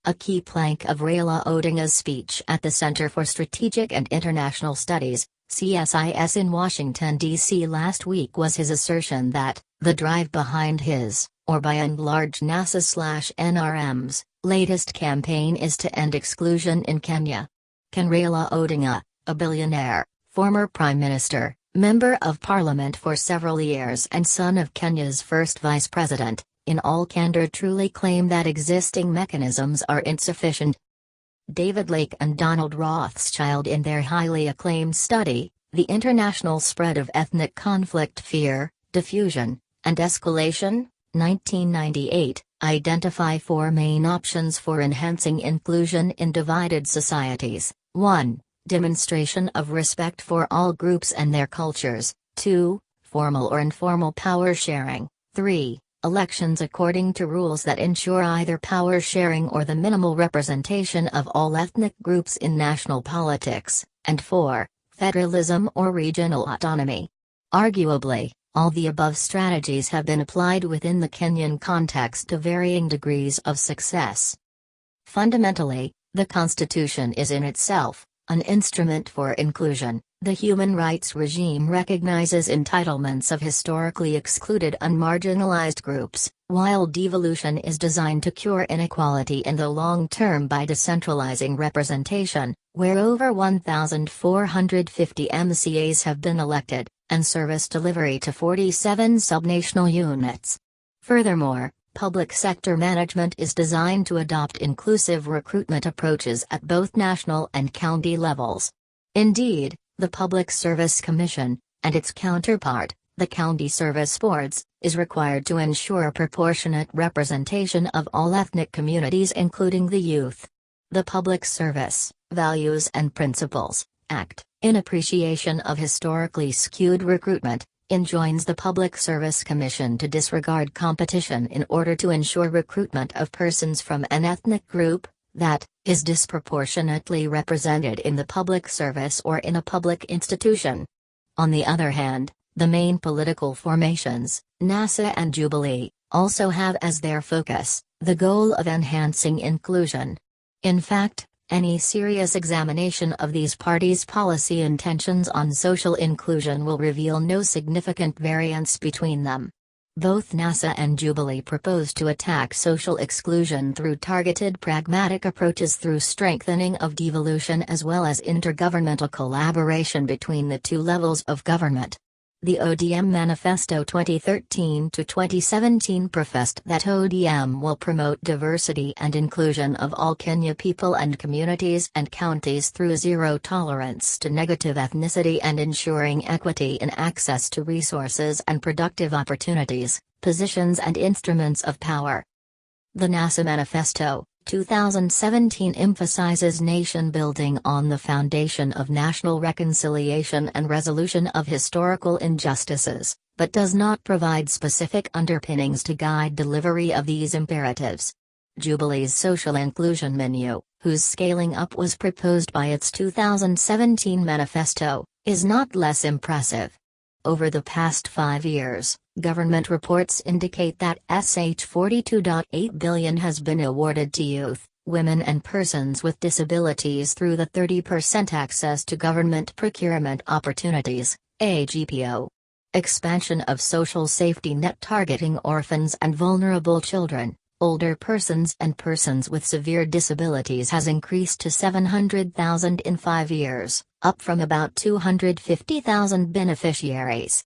A key plank of Raila Odinga's speech at the Center for Strategic and International Studies, CSIS in Washington, D.C. last week was his assertion that, the drive behind his, or by and large NASA/NRM's, latest campaign is to end exclusion in Kenya. Can Raila Odinga, a billionaire, former Prime Minister, Member of Parliament for several years and son of Kenya's first Vice President, in all candour truly claim that existing mechanisms are insufficient? David Lake and Donald Rothschild, in their highly acclaimed study, The International Spread of Ethnic Conflict, Fear, Diffusion, and Escalation, 1998, identify four main options for enhancing inclusion in divided societies. 1. Demonstration of respect for all groups and their cultures. 2. Formal or informal power sharing. 3. Elections according to rules that ensure either power sharing or the minimal representation of all ethnic groups in national politics. And 4. Federalism or regional autonomy. Arguably, all the above strategies have been applied within the Kenyan context to varying degrees of success. Fundamentally, the Constitution is in itself an instrument for inclusion. The human rights regime recognizes entitlements of historically excluded and marginalized groups, while devolution is designed to cure inequality in the long term by decentralizing representation, where over 1,450 MCAs have been elected, and service delivery to 47 subnational units. Furthermore, public sector management is designed to adopt inclusive recruitment approaches at both national and county levels. Indeed, the Public Service Commission, and its counterpart, the County Service Boards, is required to ensure proportionate representation of all ethnic communities including the youth. The Public Service, Values and Principles Act, in appreciation of historically skewed recruitment, enjoins the Public Service Commission to disregard competition in order to ensure recruitment of persons from an ethnic group that is disproportionately represented in the public service or in a public institution. On the other hand, the main political formations, NASA and Jubilee, also have as their focus the goal of enhancing inclusion. In fact, any serious examination of these parties' policy intentions on social inclusion will reveal no significant variance between them. Both NASA and Jubilee propose to attack social exclusion through targeted pragmatic approaches through strengthening of devolution as well as intergovernmental collaboration between the two levels of government. The ODM Manifesto 2013-2017 professed that ODM will promote diversity and inclusion of all Kenya people and communities and counties through zero tolerance to negative ethnicity and ensuring equity in access to resources and productive opportunities, positions and instruments of power. The NASA Manifesto, 2017 emphasizes nation building on the foundation of national reconciliation and resolution of historical injustices, but does not provide specific underpinnings to guide delivery of these imperatives. Jubilee's social inclusion menu, whose scaling up was proposed by its 2017 manifesto, is not less impressive. Over the past 5 years, government reports indicate that $42.8 billion has been awarded to youth, women and persons with disabilities through the 30% Access to Government Procurement Opportunities, AGPO. Expansion of social safety net targeting orphans and vulnerable children, older persons and persons with severe disabilities has increased to 700,000 in 5 years, up from about 250,000 beneficiaries.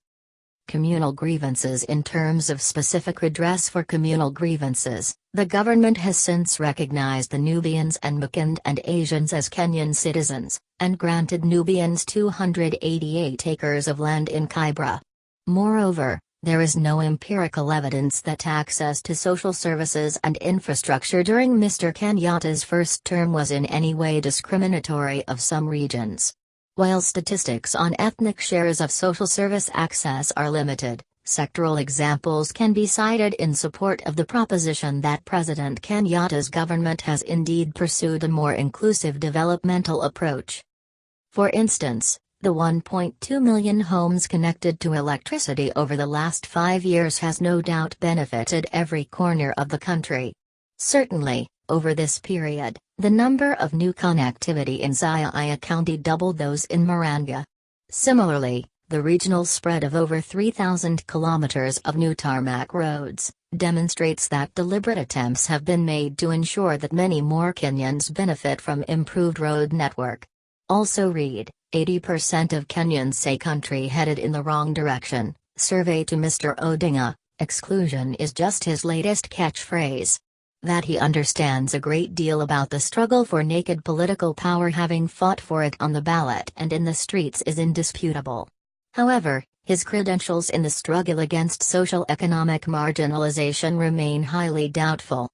Communal grievances. In terms of specific redress for communal grievances, the government has since recognized the Nubians and Macand and Asians as Kenyan citizens, and granted Nubians 288 acres of land in Kibra. Moreover, there is no empirical evidence that access to social services and infrastructure during Mr. Kenyatta's first term was in any way discriminatory of some regions. While statistics on ethnic shares of social service access are limited, sectoral examples can be cited in support of the proposition that President Kenyatta's government has indeed pursued a more inclusive developmental approach. For instance, the 1.2 million homes connected to electricity over the last 5 years has no doubt benefited every corner of the country. Certainly, Over this period, the number of new connectivity in Siaya County doubled those in Maranga. Similarly, the regional spread of over 3,000 kilometers of new tarmac roads demonstrates that deliberate attempts have been made to ensure that many more Kenyans benefit from improved road network. Also read, 80% of Kenyans say country headed in the wrong direction. Survey to Mr. Odinga, exclusion is just his latest catchphrase. That he understands a great deal about the struggle for naked political power, having fought for it on the ballot and in the streets, is indisputable. However, his credentials in the struggle against social-economic marginalization remain highly doubtful.